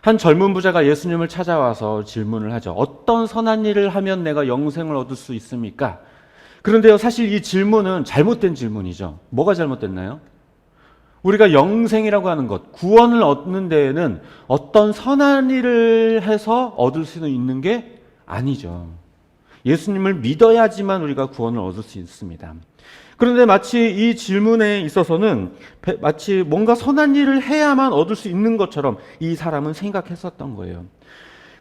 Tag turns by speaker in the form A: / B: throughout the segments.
A: 한 젊은 부자가 예수님을 찾아와서 질문을 하죠. 어떤 선한 일을 하면 내가 영생을 얻을 수 있습니까? 그런데요, 사실 이 질문은 잘못된 질문이죠. 뭐가 잘못됐나요? 우리가 영생이라고 하는 것, 구원을 얻는 데에는 어떤 선한 일을 해서 얻을 수 있는 게 아니죠. 예수님을 믿어야지만 우리가 구원을 얻을 수 있습니다. 그런데 마치 이 질문에 있어서는 마치 뭔가 선한 일을 해야만 얻을 수 있는 것처럼 이 사람은 생각했었던 거예요.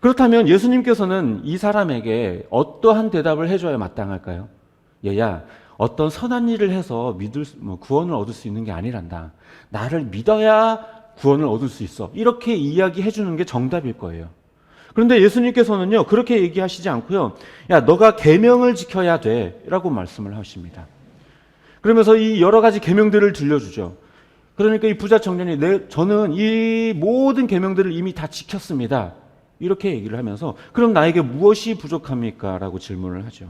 A: 그렇다면 예수님께서는 이 사람에게 어떠한 대답을 해줘야 마땅할까요? 얘야, 어떤 선한 일을 해서 구원을 얻을 수 있는 게 아니란다. 나를 믿어야 구원을 얻을 수 있어. 이렇게 이야기해 주는 게 정답일 거예요. 그런데 예수님께서는요, 그렇게 얘기하시지 않고요. 야, 너가 계명을 지켜야 돼. 라고 말씀을 하십니다. 그러면서 이 여러 가지 계명들을 들려주죠. 그러니까 이 부자 청년이 저는 이 모든 계명들을 이미 다 지켰습니다. 이렇게 얘기를 하면서 그럼 나에게 무엇이 부족합니까? 라고 질문을 하죠.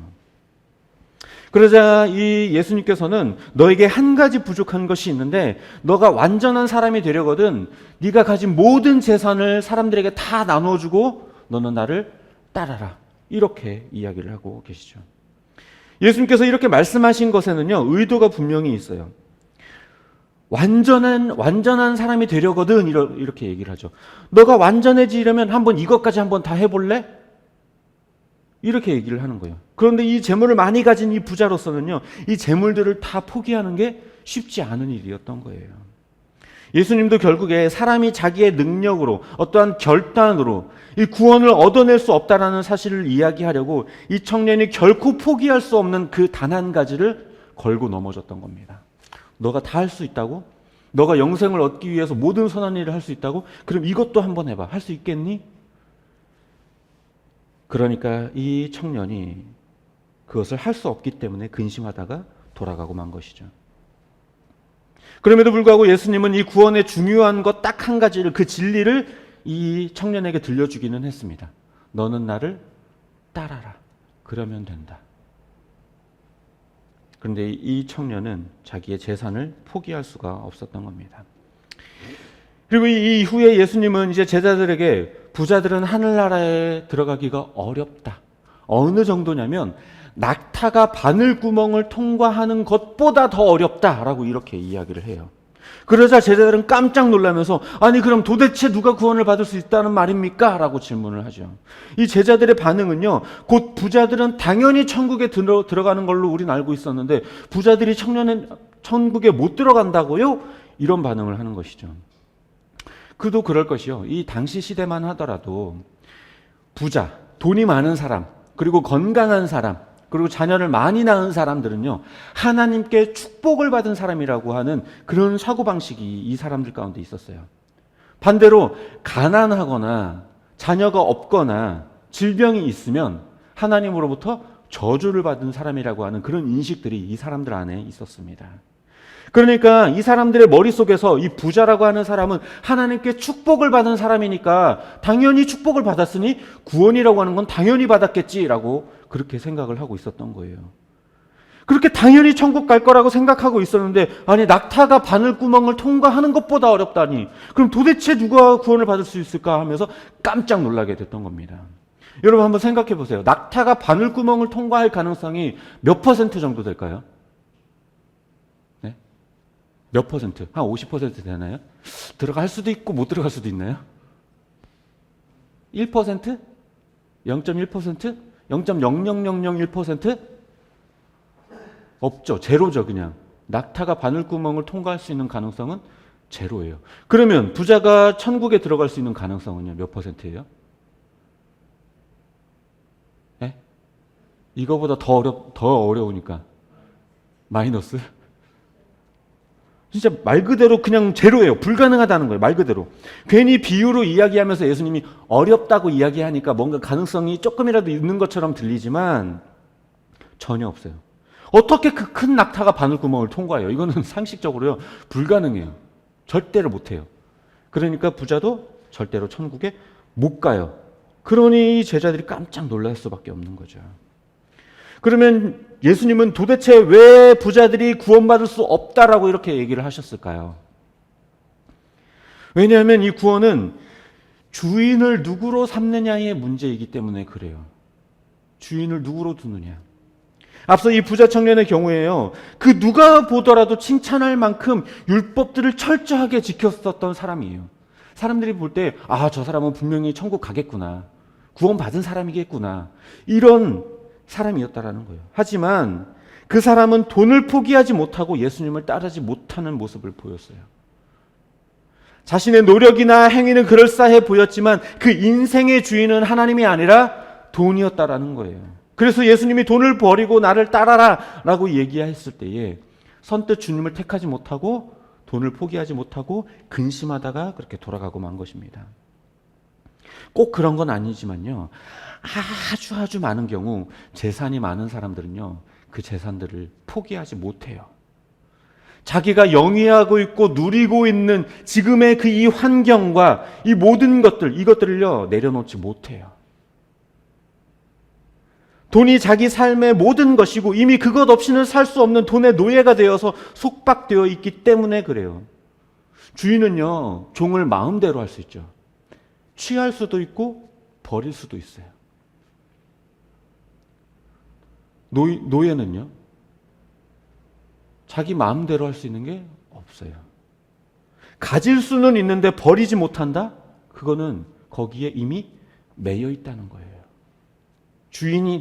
A: 그러자 이 예수님께서는 너에게 한 가지 부족한 것이 있는데 너가 완전한 사람이 되려거든 네가 가진 모든 재산을 사람들에게 다 나눠주고 너는 나를 따라라. 이렇게 이야기를 하고 계시죠. 예수님께서 이렇게 말씀하신 것에는요, 의도가 분명히 있어요. 완전한 사람이 되려거든 이렇게 얘기를 하죠. 너가 완전해지려면 한번 이것까지 한번 다 해볼래? 이렇게 얘기를 하는 거예요. 그런데 이 재물을 많이 가진 이 부자로서는요, 이 재물들을 다 포기하는 게 쉽지 않은 일이었던 거예요. 예수님도 결국에 사람이 자기의 능력으로 어떠한 결단으로 이 구원을 얻어낼 수 없다라는 사실을 이야기하려고 이 청년이 결코 포기할 수 없는 그 단 한 가지를 걸고 넘어졌던 겁니다. 너가 다 할 수 있다고? 너가 영생을 얻기 위해서 모든 선한 일을 할 수 있다고? 그럼 이것도 한번 해봐. 할 수 있겠니? 그러니까 이 청년이 그것을 할 수 없기 때문에 근심하다가 돌아가고 만 것이죠. 그럼에도 불구하고 예수님은 이 구원의 중요한 것 딱 한 가지를, 그 진리를 이 청년에게 들려주기는 했습니다. 너는 나를 따라라. 그러면 된다. 그런데 이 청년은 자기의 재산을 포기할 수가 없었던 겁니다. 그리고 이 이후에 예수님은 이제 제자들에게 부자들은 하늘나라에 들어가기가 어렵다. 어느 정도냐면 낙타가 바늘구멍을 통과하는 것보다 더 어렵다라고 이렇게 이야기를 해요. 그러자 제자들은 깜짝 놀라면서 아니 그럼 도대체 누가 구원을 받을 수 있다는 말입니까? 라고 질문을 하죠. 이 제자들의 반응은요, 곧 부자들은 당연히 천국에 들어가는 걸로 우린 알고 있었는데 부자들이 천국에 못 들어간다고요? 이런 반응을 하는 것이죠. 그도 그럴 것이요. 이 당시 시대만 하더라도 부자, 돈이 많은 사람, 그리고 건강한 사람, 그리고 자녀를 많이 낳은 사람들은요, 하나님께 축복을 받은 사람이라고 하는 그런 사고방식이 이 사람들 가운데 있었어요. 반대로 가난하거나 자녀가 없거나 질병이 있으면 하나님으로부터 저주를 받은 사람이라고 하는 그런 인식들이 이 사람들 안에 있었습니다. 그러니까 이 사람들의 머릿속에서 이 부자라고 하는 사람은 하나님께 축복을 받은 사람이니까 당연히 축복을 받았으니 구원이라고 하는 건 당연히 받았겠지라고 그렇게 생각을 하고 있었던 거예요. 그렇게 당연히 천국 갈 거라고 생각하고 있었는데 아니 낙타가 바늘구멍을 통과하는 것보다 어렵다니 그럼 도대체 누가 구원을 받을 수 있을까 하면서 깜짝 놀라게 됐던 겁니다. 여러분 한번 생각해 보세요. 낙타가 바늘구멍을 통과할 가능성이 몇 퍼센트 정도 될까요? 몇 퍼센트? 한 50% 되나요? 들어갈 수도 있고 못 들어갈 수도 있나요? 1%? 0.1%? 0.00001%? 없죠. 제로죠, 그냥. 낙타가 바늘구멍을 통과할 수 있는 가능성은 제로예요. 그러면 부자가 천국에 들어갈 수 있는 가능성은요, 몇 퍼센트예요? 네? 이거보다 더 어려우니까. 마이너스? 진짜 말 그대로 그냥 제로예요. 불가능하다는 거예요. 말 그대로. 괜히 비유로 이야기하면서 예수님이 어렵다고 이야기하니까 뭔가 가능성이 조금이라도 있는 것처럼 들리지만 전혀 없어요. 어떻게 그 큰 낙타가 바늘구멍을 통과해요? 이거는 상식적으로요. 불가능해요. 절대로 못해요. 그러니까 부자도 절대로 천국에 못 가요. 그러니 제자들이 깜짝 놀랄 수밖에 없는 거죠. 그러면 예수님은 도대체 왜 부자들이 구원받을 수 없다라고 이렇게 얘기를 하셨을까요? 왜냐하면 이 구원은 주인을 누구로 삼느냐의 문제이기 때문에 그래요. 주인을 누구로 두느냐. 앞서 이 부자 청년의 경우에요. 그 누가 보더라도 칭찬할 만큼 율법들을 철저하게 지켰었던 사람이에요. 사람들이 볼 때, 아, 저 사람은 분명히 천국 가겠구나. 구원받은 사람이겠구나. 이런 사람이었다라는 거예요. 하지만 그 사람은 돈을 포기하지 못하고 예수님을 따르지 못하는 모습을 보였어요. 자신의 노력이나 행위는 그럴싸해 보였지만 그 인생의 주인은 하나님이 아니라 돈이었다라는 거예요. 그래서 예수님이 돈을 버리고 나를 따라라 라고 얘기했을 때에 선뜻 주님을 택하지 못하고 돈을 포기하지 못하고 근심하다가 그렇게 돌아가고 만 것입니다. 꼭 그런 건 아니지만요. 아주 많은 경우 재산이 많은 사람들은요. 그 재산들을 포기하지 못해요. 자기가 영위하고 있고 누리고 있는 지금의 그 이 환경과 이 모든 것들, 이것들을요, 내려놓지 못해요. 돈이 자기 삶의 모든 것이고 이미 그것 없이는 살 수 없는 돈의 노예가 되어서 속박되어 있기 때문에 그래요. 주인은요, 종을 마음대로 할 수 있죠. 취할 수도 있고 버릴 수도 있어요. 노예는요, 자기 마음대로 할 수 있는 게 없어요. 가질 수는 있는데 버리지 못한다? 그거는 거기에 이미 매여 있다는 거예요.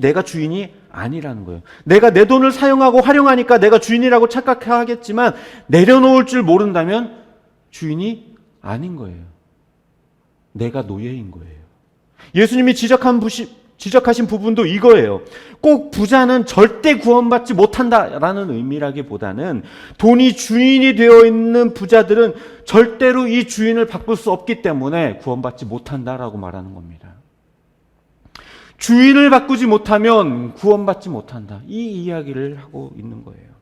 A: 내가 주인이 아니라는 거예요. 내가 내 돈을 사용하고 활용하니까 내가 주인이라고 착각하겠지만 내려놓을 줄 모른다면 주인이 아닌 거예요. 내가 노예인 거예요. 예수님이 지적하신 부분도 이거예요. 꼭 부자는 절대 구원받지 못한다라는 의미라기보다는 돈이 주인이 되어 있는 부자들은 절대로 이 주인을 바꿀 수 없기 때문에 구원받지 못한다라고 말하는 겁니다. 주인을 바꾸지 못하면 구원받지 못한다. 이 이야기를 하고 있는 거예요.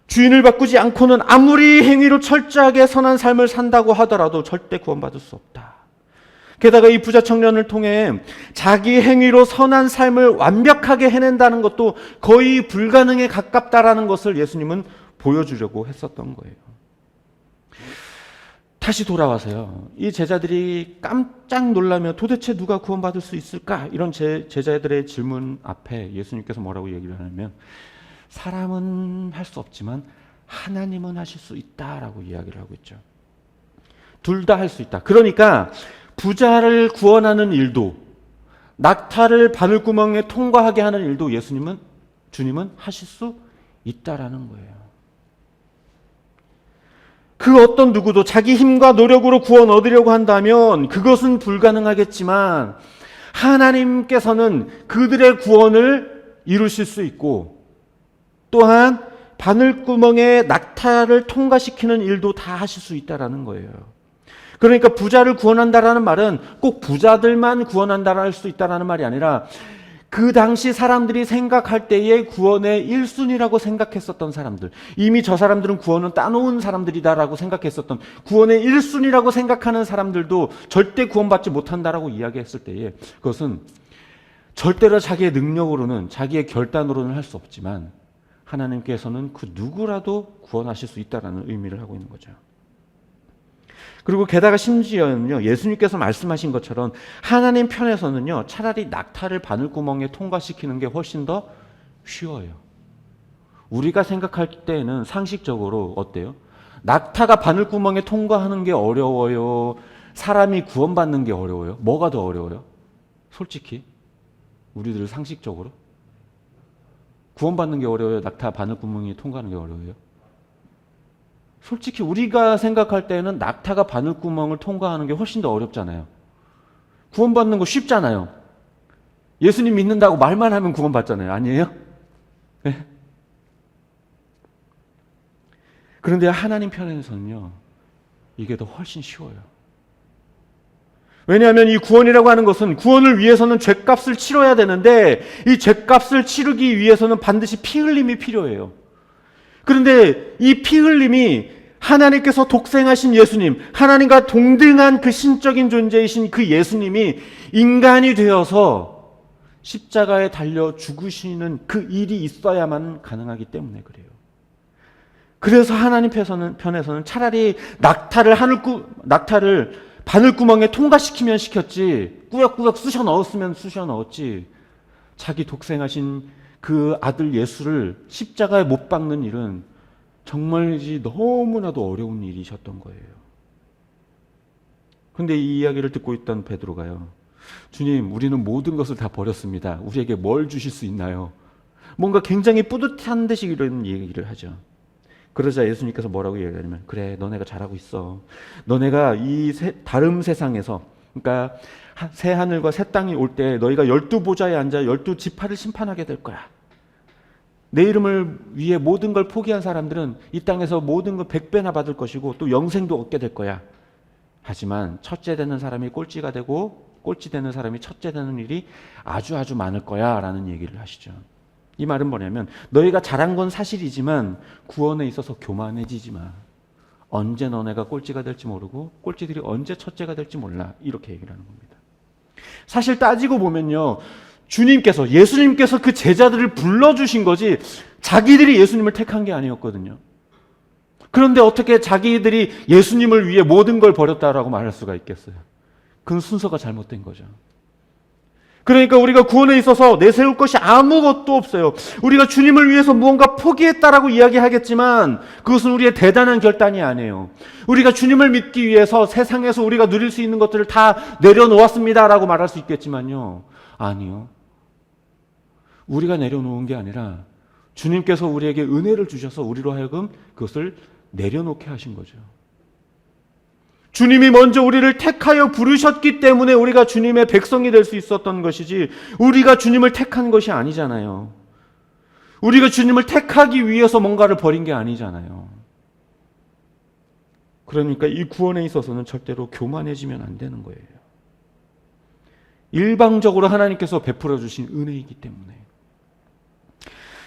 A: 주인을 바꾸지 않고는 아무리 행위로 철저하게 선한 삶을 산다고 하더라도 절대 구원받을 수 없다. 게다가 이 부자 청년을 통해 자기 행위로 선한 삶을 완벽하게 해낸다는 것도 거의 불가능에 가깝다라는 것을 예수님은 보여주려고 했었던 거예요. 다시 돌아와서요. 이 제자들이 깜짝 놀라며 도대체 누가 구원받을 수 있을까? 이런 제자들의 질문 앞에 예수님께서 뭐라고 얘기를 하냐면 사람은 할 수 없지만 하나님은 하실 수 있다라고 이야기를 하고 있죠. 둘 다 할 수 있다. 그러니까 부자를 구원하는 일도 낙타를 바늘구멍에 통과하게 하는 일도 주님은 하실 수 있다라는 거예요. 그 어떤 누구도 자기 힘과 노력으로 구원 얻으려고 한다면 그것은 불가능하겠지만 하나님께서는 그들의 구원을 이루실 수 있고 또한 바늘구멍에 낙타를 통과시키는 일도 다 하실 수 있다라는 거예요. 그러니까 부자를 구원한다라는 말은 꼭 부자들만 구원한다라 할 수 있다라는 말이 아니라 그 당시 사람들이 생각할 때의 구원의 1순위라고 생각했었던 사람들, 이미 저 사람들은 구원은 따놓은 사람들이다라고 생각했었던 구원의 1순위라고 생각하는 사람들도 절대 구원받지 못한다라고 이야기했을 때에 그것은 절대로 자기의 능력으로는 자기의 결단으로는 할 수 없지만 하나님께서는 그 누구라도 구원하실 수 있다라는 의미를 하고 있는 거죠. 그리고 게다가 심지어는요, 예수님께서 말씀하신 것처럼 하나님 편에서는요, 차라리 낙타를 바늘구멍에 통과시키는 게 훨씬 더 쉬워요. 우리가 생각할 때에는 상식적으로 어때요? 낙타가 바늘구멍에 통과하는 게 어려워요? 사람이 구원받는 게 어려워요? 뭐가 더 어려워요? 솔직히 우리들 상식적으로 구원받는 게 어려워요? 낙타 바늘구멍에 통과하는 게 어려워요? 솔직히 우리가 생각할 때는 낙타가 바늘구멍을 통과하는 게 훨씬 더 어렵잖아요. 구원받는 거 쉽잖아요. 예수님 믿는다고 말만 하면 구원받잖아요. 아니에요? 네. 그런데 하나님 편에서는요, 이게 더 훨씬 쉬워요. 왜냐하면 이 구원이라고 하는 것은 구원을 위해서는 죗값을 치러야 되는데 이 죗값을 치르기 위해서는 반드시 피 흘림이 필요해요. 그런데 이 피 흘림이 하나님께서 독생하신 예수님, 하나님과 동등한 그 신적인 존재이신 그 예수님이 인간이 되어서 십자가에 달려 죽으시는 그 일이 있어야만 가능하기 때문에 그래요. 그래서 하나님 편에서는 차라리 낙타를 바늘구멍에 통과시키면 시켰지, 꾸역꾸역 쑤셔 넣었으면 쑤셔 넣었지, 자기 독생하신 그 아들 예수를 십자가에 못 박는 일은 정말이지 너무나도 어려운 일이셨던 거예요. 그런데 이 이야기를 듣고 있던 베드로가요, 주님, 우리는 모든 것을 다 버렸습니다. 우리에게 뭘 주실 수 있나요? 뭔가 굉장히 뿌듯한 듯이 이런 얘기를 하죠. 그러자 예수님께서 뭐라고 얘기하냐면, 그래, 너네가 잘하고 있어. 너네가 이 다른 세상에서, 그러니까 새 하늘과 새 땅이 올 때 너희가 12보좌에 앉아 12지파를 심판하게 될 거야. 내 이름을 위해 모든 걸 포기한 사람들은 이 땅에서 모든 걸 100배나 받을 것이고 또 영생도 얻게 될 거야. 하지만 첫째 되는 사람이 꼴찌가 되고 꼴찌 되는 사람이 첫째 되는 일이 아주 많을 거야 라는 얘기를 하시죠. 이 말은 뭐냐면, 너희가 잘한 건 사실이지만 구원에 있어서 교만해지지 마. 언제 너네가 꼴찌가 될지 모르고 꼴찌들이 언제 첫째가 될지 몰라. 이렇게 얘기를 하는 겁니다. 사실 따지고 보면요, 예수님께서 그 제자들을 불러주신 거지 자기들이 예수님을 택한 게 아니었거든요. 그런데 어떻게 자기들이 예수님을 위해 모든 걸 버렸다라고 말할 수가 있겠어요? 그건 순서가 잘못된 거죠. 그러니까 우리가 구원에 있어서 내세울 것이 아무것도 없어요. 우리가 주님을 위해서 무언가 포기했다라고 이야기하겠지만 그것은 우리의 대단한 결단이 아니에요. 우리가 주님을 믿기 위해서 세상에서 우리가 누릴 수 있는 것들을 다 내려놓았습니다라고 말할 수 있겠지만요, 아니요. 우리가 내려놓은 게 아니라 주님께서 우리에게 은혜를 주셔서 우리로 하여금 그것을 내려놓게 하신 거죠. 주님이 먼저 우리를 택하여 부르셨기 때문에 우리가 주님의 백성이 될 수 있었던 것이지, 우리가 주님을 택한 것이 아니잖아요. 우리가 주님을 택하기 위해서 뭔가를 버린 게 아니잖아요. 그러니까 이 구원에 있어서는 절대로 교만해지면 안 되는 거예요. 일방적으로 하나님께서 베풀어 주신 은혜이기 때문에.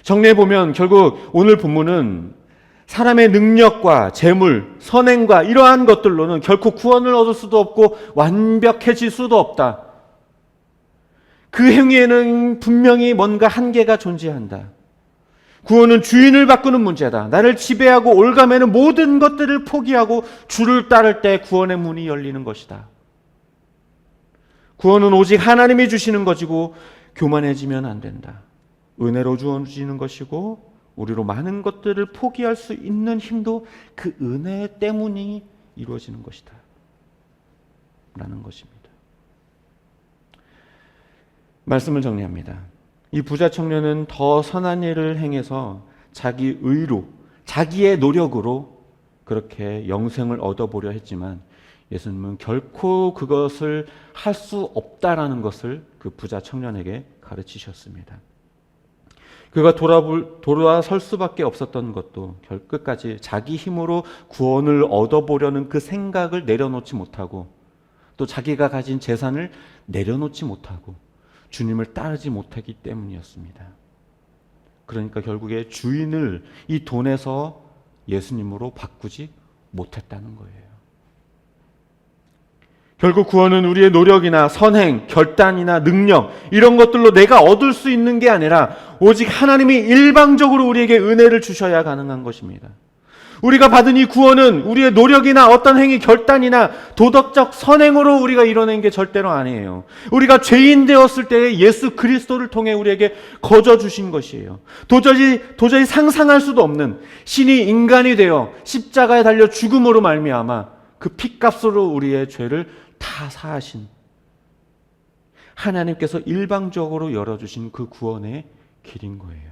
A: 정리해 보면 결국 오늘 본문은 사람의 능력과 재물, 선행과 이러한 것들로는 결코 구원을 얻을 수도 없고 완벽해질 수도 없다. 그 행위에는 분명히 뭔가 한계가 존재한다. 구원은 주인을 바꾸는 문제다. 나를 지배하고 올가매는 모든 것들을 포기하고 주를 따를 때 구원의 문이 열리는 것이다. 구원은 오직 하나님이 주시는 것이고 교만해지면 안 된다. 은혜로 주어지는 것이고 우리로 많은 것들을 포기할 수 있는 힘도 그 은혜 때문이 이루어지는 것이다 라는 것입니다. 말씀을 정리합니다. 이 부자 청년은 더 선한 일을 행해서 자기 의로, 자기의 노력으로 그렇게 영생을 얻어보려 했지만 예수님은 결코 그것을 할 수 없다라는 것을 그 부자 청년에게 가르치셨습니다. 그가 돌아설 수밖에 없었던 것도 끝까지 자기 힘으로 구원을 얻어보려는 그 생각을 내려놓지 못하고 또 자기가 가진 재산을 내려놓지 못하고 주님을 따르지 못하기 때문이었습니다. 그러니까 결국에 주인을 이 돈에서 예수님으로 바꾸지 못했다는 거예요. 결국 구원은 우리의 노력이나 선행, 결단이나 능력 이런 것들로 내가 얻을 수 있는 게 아니라 오직 하나님이 일방적으로 우리에게 은혜를 주셔야 가능한 것입니다. 우리가 받은 이 구원은 우리의 노력이나 어떤 행위, 결단이나 도덕적 선행으로 우리가 이뤄낸 게 절대로 아니에요. 우리가 죄인 되었을 때 예수 그리스도를 통해 우리에게 거저 주신 것이에요. 도저히 상상할 수도 없는 신이 인간이 되어 십자가에 달려 죽음으로 말미암아 그 핏값으로 우리의 죄를 다 사하신 하나님께서 일방적으로 열어주신 그 구원의 길인 거예요.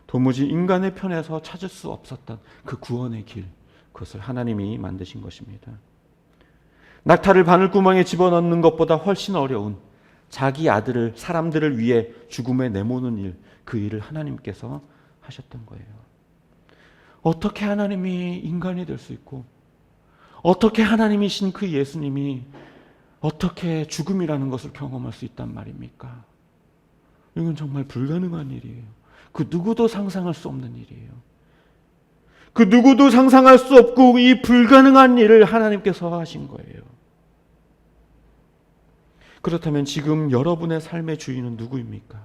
A: 도무지 인간의 편에서 찾을 수 없었던 그 구원의 길, 그것을 하나님이 만드신 것입니다. 낙타를 바늘구멍에 집어넣는 것보다 훨씬 어려운 자기 아들을 사람들을 위해 죽음에 내모는 일, 그 일을 하나님께서 하셨던 거예요. 어떻게 하나님이 인간이 될 수 있고 어떻게 하나님이신 그 예수님이 어떻게 죽음이라는 것을 경험할 수 있단 말입니까? 이건 정말 불가능한 일이에요. 그 누구도 상상할 수 없는 일이에요. 그 누구도 상상할 수 없고 이 불가능한 일을 하나님께서 하신 거예요. 그렇다면 지금 여러분의 삶의 주인은 누구입니까?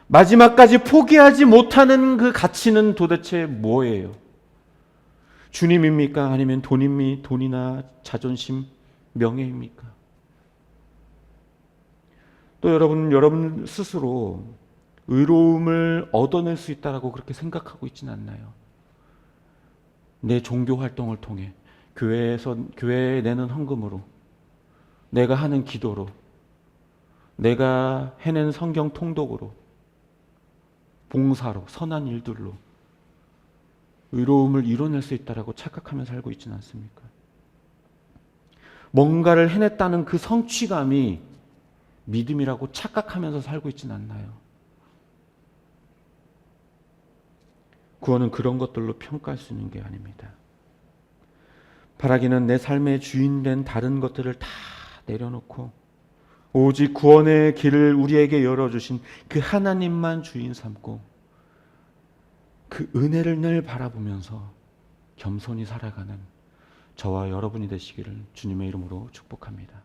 A: 마지막까지 포기하지 못하는 그 가치는 도대체 뭐예요? 주님입니까? 아니면 돈이나 자존심, 명예입니까? 또 여러분 스스로 의로움을 얻어낼 수 있다라고 그렇게 생각하고 있지는 않나요? 내 종교 활동을 통해 교회에 내는 헌금으로, 내가 하는 기도로, 내가 해낸 성경 통독으로, 봉사로, 선한 일들로 의로움을 이뤄낼 수 있다라고 착각하며 살고 있지는 않습니까? 뭔가를 해냈다는 그 성취감이 믿음이라고 착각하면서 살고 있지는 않나요? 구원은 그런 것들로 평가할 수 있는 게 아닙니다. 바라기는 내 삶의 주인된 다른 것들을 다 내려놓고 오직 구원의 길을 우리에게 열어주신 그 하나님만 주인 삼고 그 은혜를 늘 바라보면서 겸손히 살아가는 저와 여러분이 되시기를 주님의 이름으로 축복합니다.